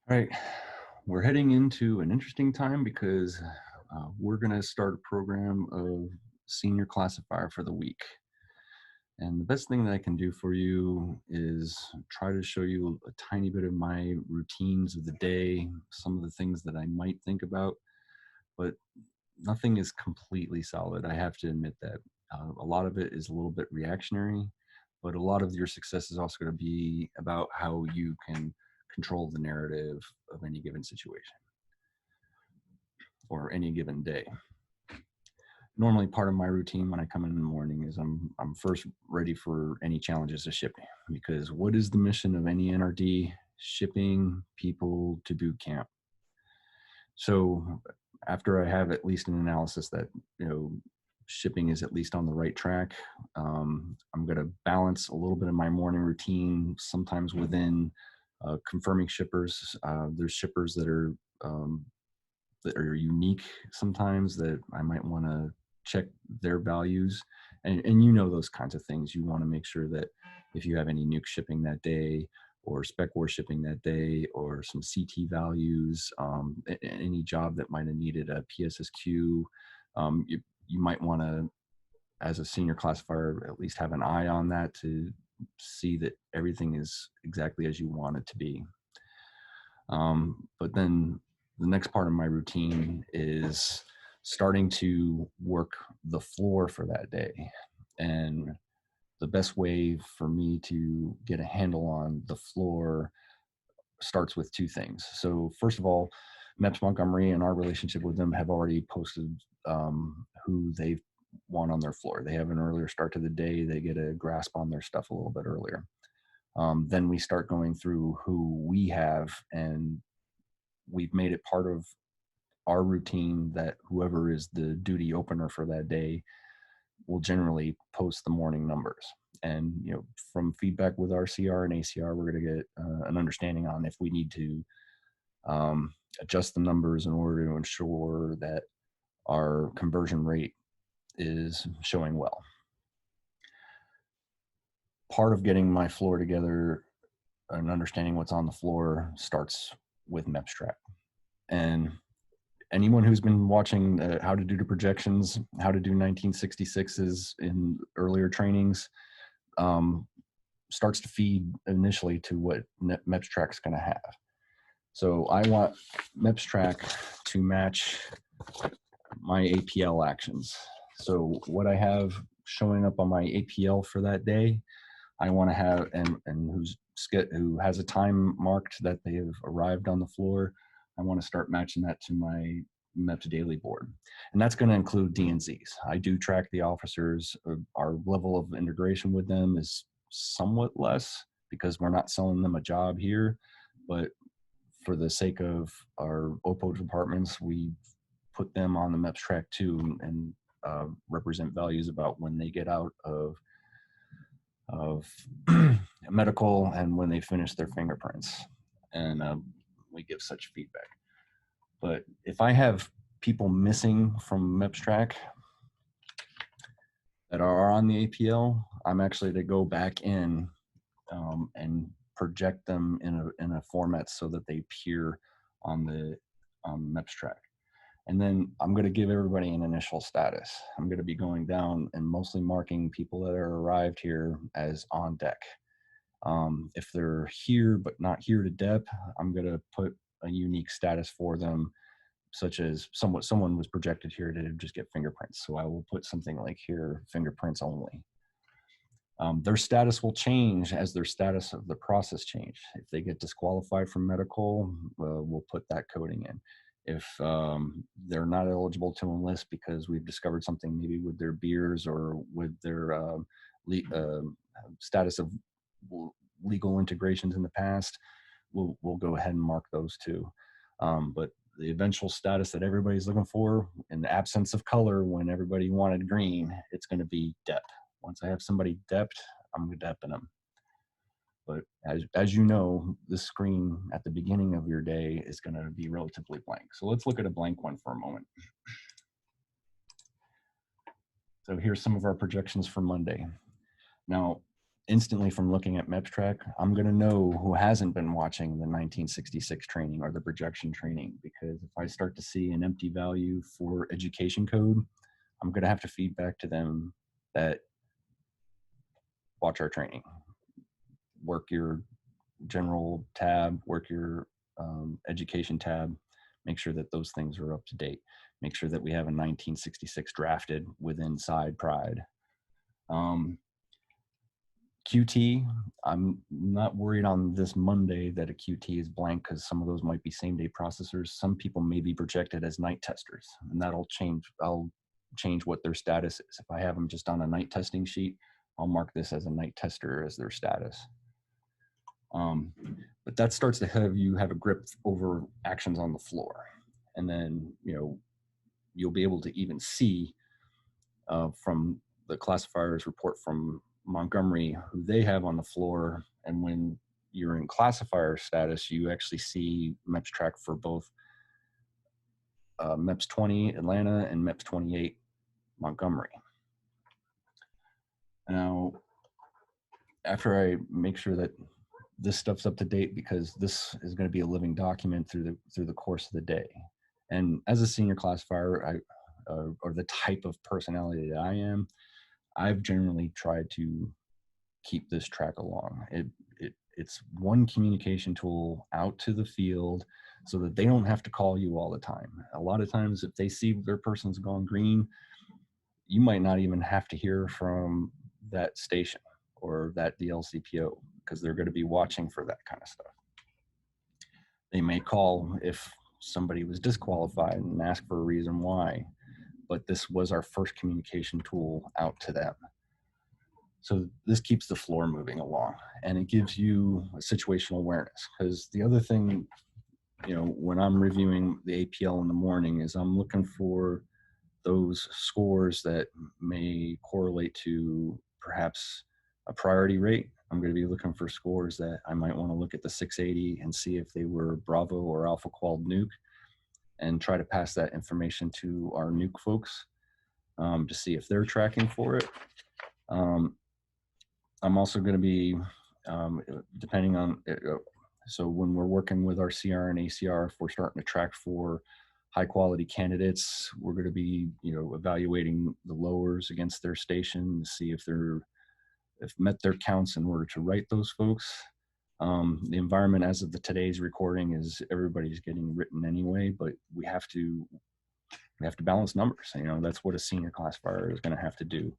All right, we're heading into an interesting time because we're going to start a program of senior classifier for the week. And the best thing that I can do for you is try to show you a tiny bit of my routines of the day, some of the things that I might think about, but nothing is completely solid. I have to admit that a lot of it is a little bit reactionary, but a lot of your success is also going to be about how you can control the narrative of any given situation or any given day. Normally, part of my routine when I come in the morning is I'm first ready for any challenges to shipping, because what is the mission of any NRD? Shipping people to boot camp. So after I have at least an analysis that shipping is at least on the right track, I'm going to balance a little bit of my morning routine. Sometimes within confirming shippers, there's shippers that are unique sometimes that I might want to check their values. And those kinds of things. You want to make sure that if you have any nuke shipping that day or spec war shipping that day or some CT values, any job that might have needed a PSSQ, you might want to, as a senior classifier, at least have an eye on that to see that everything is exactly as you want it to be. But then the next part of my routine is starting to work the floor for that day. And the best way for me to get a handle on the floor starts with two things. So first of all, MEPs Montgomery and our relationship with them have already posted who they want on their floor. They have an earlier start to the day. They get a grasp on their stuff a little bit earlier. Then we start going through who we have, and we've made it part of our routine that whoever is the duty opener for that day will generally post the morning numbers. And from feedback with our CR and ACR, we're going to get an understanding on if we need to adjust the numbers in order to ensure that our conversion rate is showing well. Part of getting my floor together and understanding what's on the floor starts with MEPs Track. And anyone who's been watching how to do the projections, how to do 1966s in earlier trainings, starts to feed initially to what MEPs Track is going to have. So I want MEPs Track to match my APL actions. So what I have showing up on my APL for that day, I want to have, and who has a time marked that they have arrived on the floor, I want to start matching that to my MEPS daily board. And that's going to include DNZs. I do track the officers. Our level of integration with them is somewhat less because we're not selling them a job here, but for the sake of our OPO departments, we put them on the MEPS track too, and represent values about when they get out of medical and when they finish their fingerprints, and we give such feedback. But if I have people missing from MEPS Track that are on the APL, I'm actually to go back in and project them in a format so that they appear on the MEPS Track. And then I'm going to give everybody an initial status. I'm going to be going down and mostly marking people that are arrived here as on deck. If they're here but not here to dep, I'm going to put a unique status for them, such as someone was projected here to just get fingerprints. So I will put something like here, fingerprints only. Their status will change as their status of the process change. If they get disqualified from medical, we'll put that coding in. If they're not eligible to enlist because we've discovered something maybe with their beers or with their status of legal integrations in the past, we'll go ahead and mark those too. But the eventual status that everybody's looking for, in the absence of color, when everybody wanted green, it's going to be dep. Once I have somebody depped, I'm depping them. But as you know, this screen at the beginning of your day is going to be relatively blank. So let's look at a blank one for a moment. So here's some of our projections for Monday. Now, instantly from looking at MEPs Track, I'm going to know who hasn't been watching the 1966 training or the projection training, because if I start to see an empty value for education code, I'm going to have to feed back to them that watch our training, work your general tab, work your education tab, make sure that those things are up to date, make sure that we have a 1966 drafted with inside Pride. QT, I'm not worried on this Monday that a QT is blank, because some of those might be same day processors. Some people may be projected as night testers, and that'll change. I'll change what their status is. If I have them just on a night testing sheet, I'll mark this as a night tester as their status. But that starts to have you have a grip over actions on the floor. And then, you'll be able to even see from the classifiers report from Montgomery who they have on the floor. And when you're in classifier status, you actually see MEPs Track for both MEPs 20 Atlanta and MEPs 28 Montgomery. Now, after I make sure that this stuff's up to date, because this is going to be a living document through the course of the day. And as a senior classifier, or the type of personality that I am, I've generally tried to keep this track along. It's one communication tool out to the field so that they don't have to call you all the time. A lot of times, if they see their person's gone green, you might not even have to hear from that station or that DLCPO, because they're going to be watching for that kind of stuff. They may call if somebody was disqualified and ask for a reason why, but this was our first communication tool out to them. So this keeps the floor moving along, and it gives you a situational awareness. Because the other thing, when I'm reviewing the APL in the morning, is I'm looking for those scores that may correlate to perhaps a priority rate. I'm going to be looking for scores that I might want to look at the 680 and see if they were Bravo or Alpha Qual nuke, and try to pass that information to our nuke folks to see if they're tracking for it. I'm also going to be, depending on, so when we're working with our CR and ACR, if we're starting to track for high quality candidates, we're going to be, evaluating the lowers against their station to see if met their counts in order to write those folks. The environment as of today's recording is everybody's getting written anyway, but we have to balance numbers. That's what a senior classifier is going to have to do.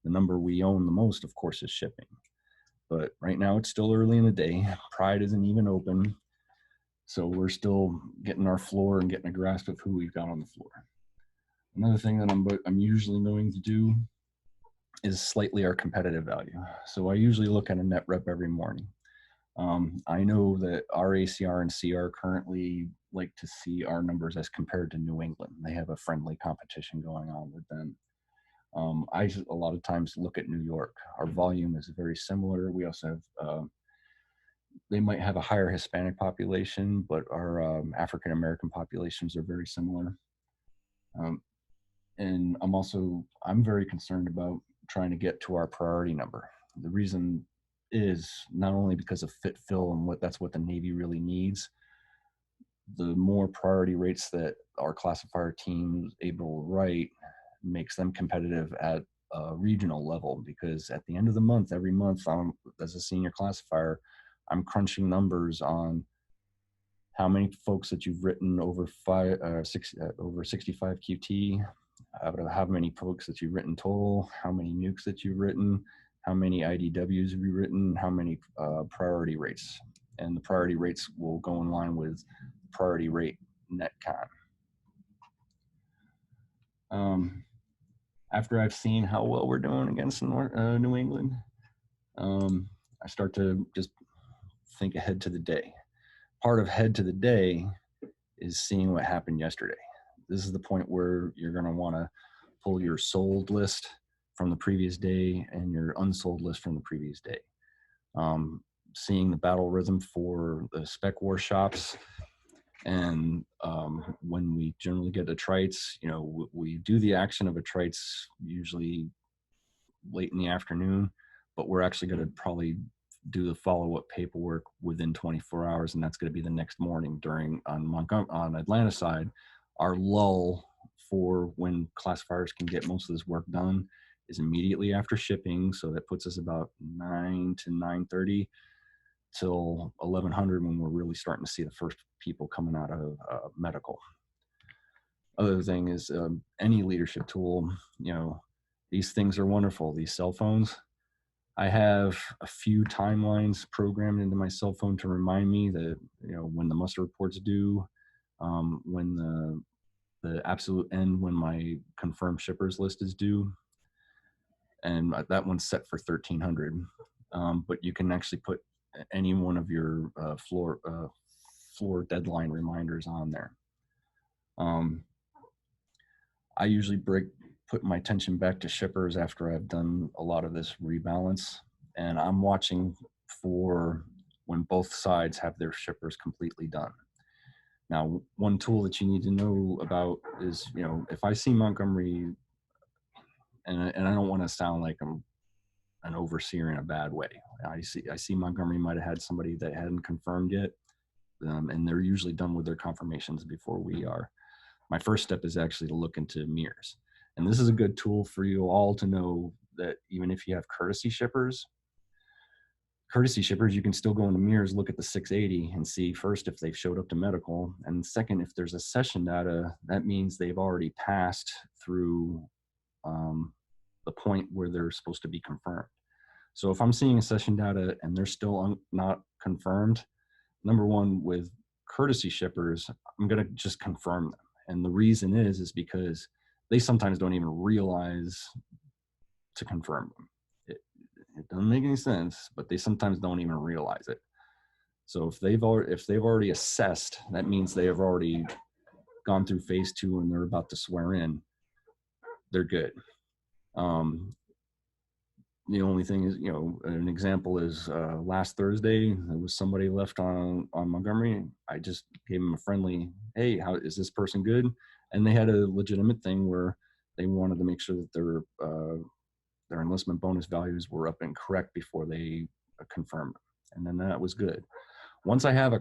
The number we own the most, of course, is shipping. But right now it's still early in the day. Pride isn't even open. So we're still getting our floor and getting a grasp of who we've got on the floor. Another thing that I'm usually going to do is slightly our competitive value. So I usually look at a net rep every morning. I know that our ACR and CR currently like to see our numbers as compared to New England. They have a friendly competition going on with them. I a lot of times look at New York. Our volume is very similar. We also have, they might have a higher Hispanic population, but our African-American populations are very similar. And I'm very concerned about trying to get to our priority number. The reason is not only because of fit fill and that's what the Navy really needs. The more priority rates that our classifier team is able to write makes them competitive at a regional level, because at the end of the month, every month, as a senior classifier, I'm crunching numbers on how many folks that you've written over 65 QT, how many folks that you've written total, how many nukes that you've written, how many IDWs have you written, how many priority rates. And the priority rates will go in line with priority rate netcon. After I've seen how well we're doing against New England, I start to just think ahead to the day. Part of head to the day is seeing what happened yesterday. This is the point where you're going to want to pull your sold list from the previous day and your unsold list from the previous day. Seeing the battle rhythm for the spec war shops. And when we generally get to trites, we do the action of a trites usually late in the afternoon, but we're actually going to probably do the follow-up paperwork within 24 hours, and that's going to be the next morning during on Atlanta side. Our lull for when classifiers can get most of this work done is immediately after shipping, so that puts us about 9 to 9:30 till 1100 when we're really starting to see the first people coming out of medical. Other thing is any leadership tool, these things are wonderful. These cell phones, I have a few timelines programmed into my cell phone to remind me that, when the muster report's due, when the absolute end, when my confirmed shippers list is due. And that one's set for 1300. But you can actually put any one of your floor deadline reminders on there. I usually put my attention back to shippers after I've done a lot of this rebalance, and I'm watching for when both sides have their shippers completely done. Now, one tool that you need to know about is, if I see Montgomery, and I don't want to sound like I'm an overseer in a bad way. I see Montgomery might have had somebody that hadn't confirmed yet, and they're usually done with their confirmations before we are. My first step is actually to look into mirrors. And this is a good tool for you all to know that even if you have courtesy shippers, you can still go into mirrors, look at the 680 and see first if they've showed up to medical. And second, if there's a session data, that means they've already passed through the point where they're supposed to be confirmed. So if I'm seeing a session data and they're still not confirmed, number one, with courtesy shippers, I'm going to just confirm them. And the reason is because they sometimes don't even realize to confirm them. It doesn't make any sense, but they sometimes don't even realize it. So if they've already assessed, that means they have already gone through phase 2 and they're about to swear in. They're good. The only thing is, an example is last Thursday, there was somebody left on Montgomery. I just gave them a friendly, hey, how is this person good? And they had a legitimate thing where they wanted to make sure that their enlistment bonus values were up and correct before they confirmed. And then that was good. Once I have a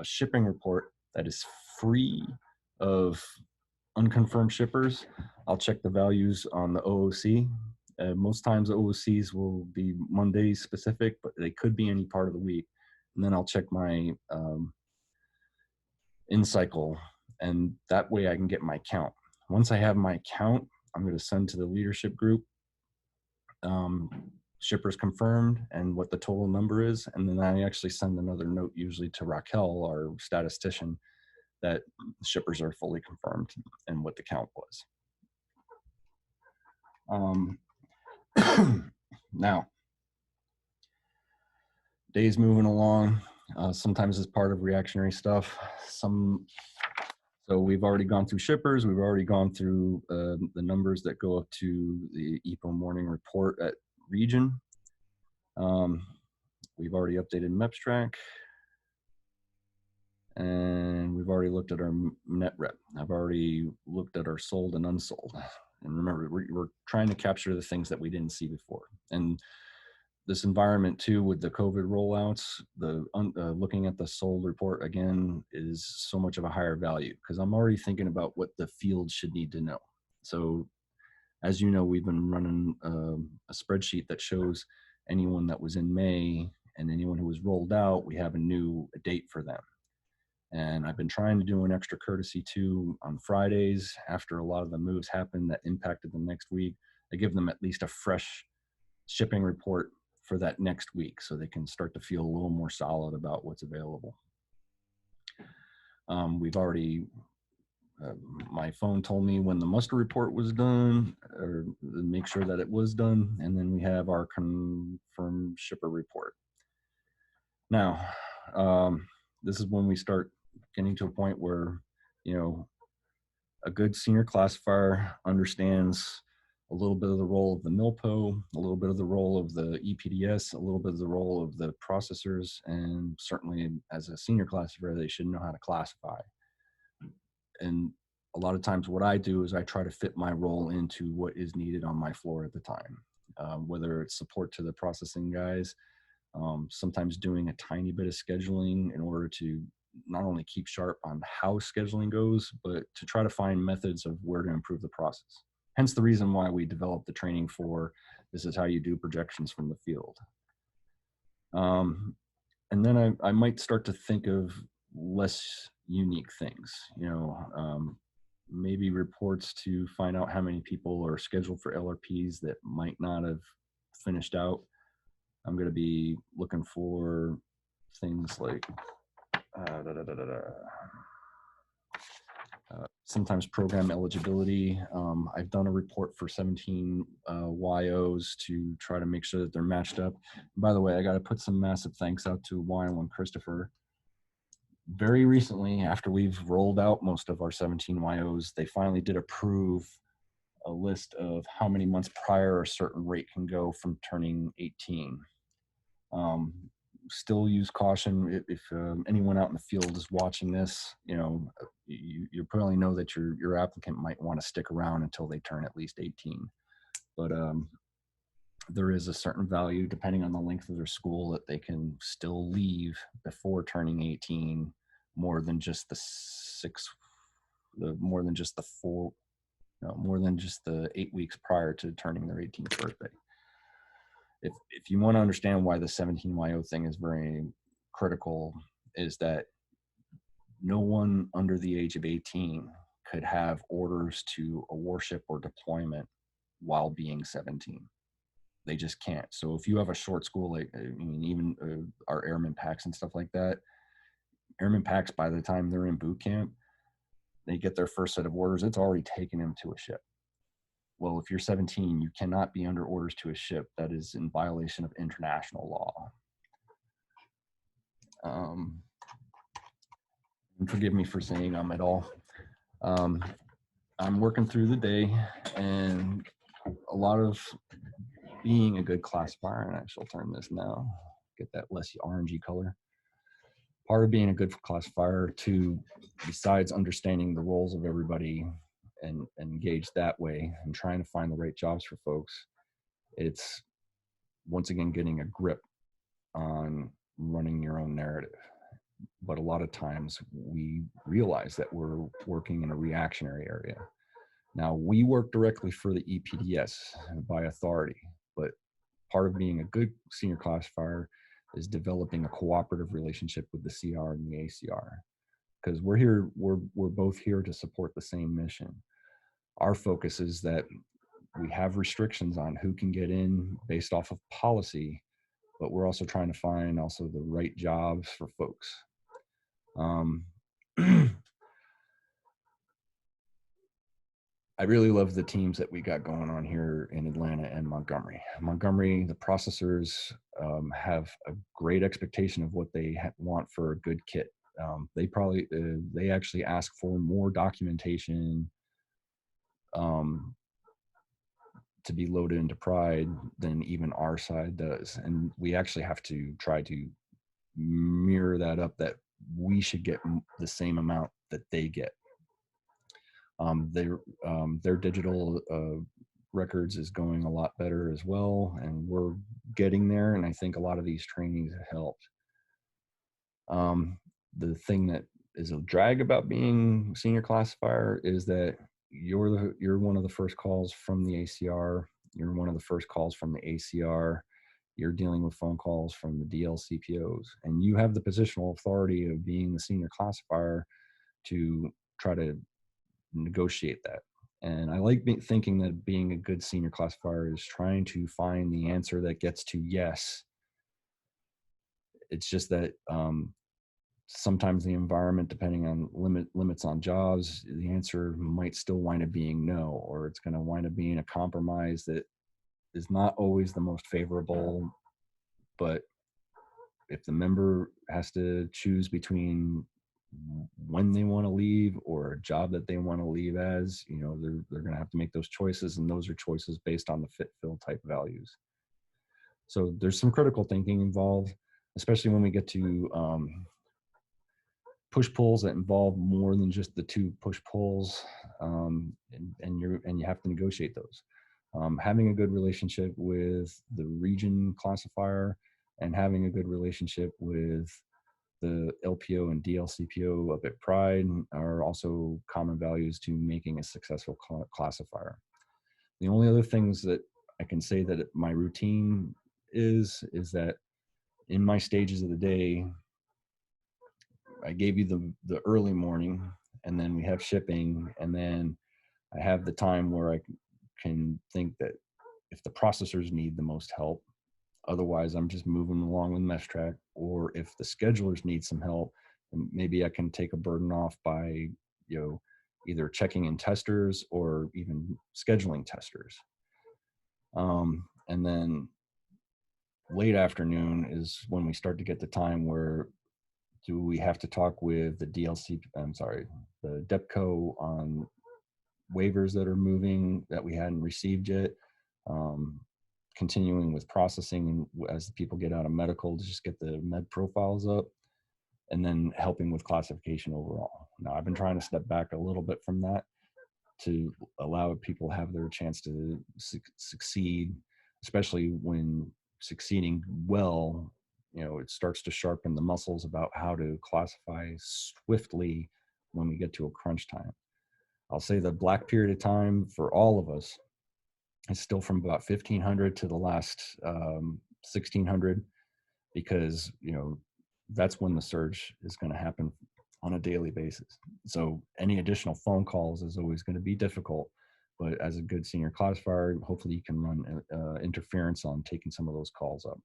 shipping report that is free of unconfirmed shippers, I'll check the values on the OOC. Most times the OOCs will be Monday specific, but they could be any part of the week. And then I'll check my in-cycle, and that way I can get my count. Once I have my count, I'm going to send to the leadership group shippers confirmed and what the total number is. And then I actually send another note usually to Raquel, our statistician, that shippers are fully confirmed and what the count was. Now, days moving along, sometimes it's part of reactionary stuff. So we've already gone through shippers. We've already gone through the numbers that go up to the EPO morning report at region. We've already updated MEPs Track. And we've already looked at our net rep. I've already looked at our sold and unsold. And remember, we're trying to capture the things that we didn't see before. And this environment too, with the COVID rollouts, looking at the sold report again is so much of a higher value because I'm already thinking about what the field should need to know. So as you know, we've been running a spreadsheet that shows anyone that was in May and anyone who was rolled out, we have a date for them. And I've been trying to do an extra courtesy too on Fridays after a lot of the moves happened that impacted the next week. I give them at least a fresh shipping report for that next week so they can start to feel a little more solid about what's available. We've already, my phone told me when the muster report was done, or make sure that it was done, and then we have our confirmed shipper report. Now, this is when we start getting to a point where, a good senior classifier understands a little bit of the role of the MILPO, a little bit of the role of the EPDS, a little bit of the role of the processors, and certainly as a senior classifier, they should know how to classify. And a lot of times what I do is I try to fit my role into what is needed on my floor at the time. whether it's support to the processing guys, sometimes doing a tiny bit of scheduling in order to not only keep sharp on how scheduling goes, but to try to find methods of where to improve the process. Hence the reason why we developed the training for this is how you do projections from the field. And then I might start to think of less unique things, maybe reports to find out how many people are scheduled for LRPs that might not have finished out. I'm going to be looking for things like sometimes program eligibility. I've done a report for 17 YOs to try to make sure that they're matched up. And by the way, I got to put some massive thanks out to Y1 Christopher. Very recently, after we've rolled out most of our 17 YOs, they finally did approve a list of how many months prior a certain rate can go from turning 18. Still use caution if anyone out in the field is watching this. You probably know that your applicant might want to stick around until they turn at least 18. But there is a certain value, depending on the length of their school, that they can still leave before turning 18, more than just the 8 weeks prior to turning their 18th birthday. If you want to understand why the 17 YO thing is very critical, is that no one under the age of 18 could have orders to a warship or deployment while being 17. They just can't. So if you have a short school, like even our airman packs and stuff like that, airman packs, by the time they're in boot camp, they get their first set of orders, it's already taken them to a ship. Well, if you're 17, you cannot be under orders to a ship. That is in violation of international law. And forgive me for saying at all. I'm working through the day, and a lot of being a good classifier, and I shall turn this now, get that less orangey color. Part of being a good classifier, too, besides understanding the roles of everybody and engage that way and trying to find the right jobs for folks, it's once again getting a grip on running your own narrative. But a lot of times we realize that we're working in a reactionary area. Now, we work directly for the EPDS by authority, but part of being a good senior classifier is developing a cooperative relationship with the CR and the ACR, because we're both here to support the same mission. Our focus is that we have restrictions on who can get in based off of policy, but we're also trying to find the right jobs for folks. I really love the teams that we got going on here in Atlanta and Montgomery. Montgomery, the processors have a great expectation of what they want for a good kit. They actually ask for more documentation to be loaded into Pride than even our side does. And we actually have to try to mirror that up, that we should get the same amount that they get. Their digital records is going a lot better as well, and we're getting there, and I think a lot of these trainings have helped. The thing that is a drag about being senior classifier is that you're one of the first calls from the ACR, you're one of the first calls from the ACR, you're dealing with phone calls from the DLCPOs, and you have the positional authority of being the senior classifier to try to negotiate that. And I like thinking that being a good senior classifier is trying to find the answer that gets to yes. It's just that sometimes the environment, depending on limits on jobs, the answer might still wind up being no, or it's going to wind up being a compromise that is not always the most favorable. But if the member has to choose between when they want to leave or a job that they want to leave as, they're going to have to make those choices, and those are choices based on the fit fill type values. So there's some critical thinking involved, especially when we get to push pulls that involve more than just the two push pulls, and you have to negotiate those. Having a good relationship with the region classifier and having a good relationship with the LPO and DLCPO up at Pride are also common values to making a successful classifier. The only other things that I can say that my routine is that in my stages of the day, I gave you the early morning, and then we have shipping, and then I have the time where I can think that if the processors need the most help, otherwise I'm just moving along with MEPs Track, or if the schedulers need some help, then maybe I can take a burden off by, either checking in testers or even scheduling testers. And then late afternoon is when we start to get the time where do we have to talk with the the DEPCO on waivers that are moving that we hadn't received yet, continuing with processing as the people get out of medical to just get the med profiles up, and then helping with classification overall. Now, I've been trying to step back a little bit from that to allow people have their chance to succeed, especially when succeeding well, it starts to sharpen the muscles about how to classify swiftly when we get to a crunch time. I'll say the black period of time for all of us is still from about 1500 to the last 1600, because that's when the surge is going to happen on a daily basis. So any additional phone calls is always going to be difficult, but as a good senior classifier, hopefully you can run interference on taking some of those calls up.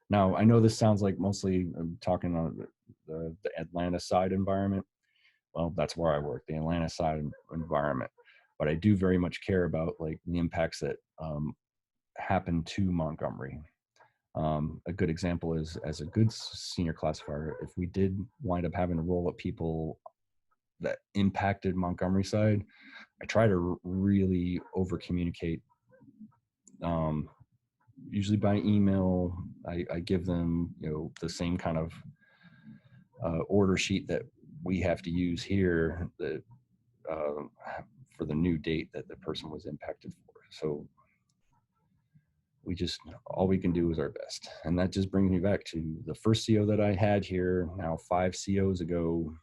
Now, I know this sounds like mostly talking on the Atlanta side environment. Well, that's where I work, the Atlanta side environment. But I do very much care about like the impacts that happen to Montgomery. A good example is, as a good senior classifier, if we did wind up having to roll up people that impacted Montgomery side, I try to really over communicate. Usually by email, I give them the same kind of order sheet that we have to use here that for the new date that the person was impacted for. So all we can do is our best. And that just brings me back to the first CO that I had here now 5 COs ago.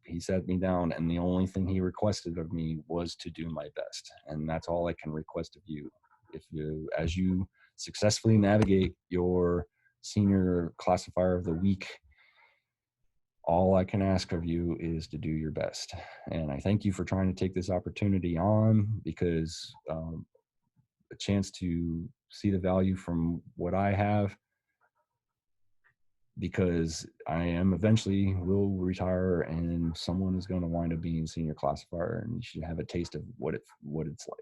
He sat me down, and the only thing he requested of me was to do my best. And that's all I can request of you. As you successfully navigate your senior classifier of the week, all I can ask of you is to do your best. And I thank you for trying to take this opportunity on, because a chance to see the value from what I have, because I am eventually will retire, and someone is going to wind up being a senior classifier, and you should have a taste of what it's like.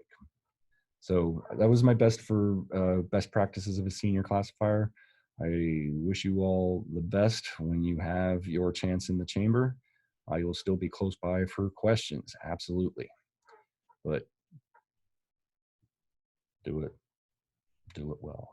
So that was my best for best practices of a senior classifier. I wish you all the best when you have your chance in the chamber. I will still be close by for questions, absolutely. But do it well.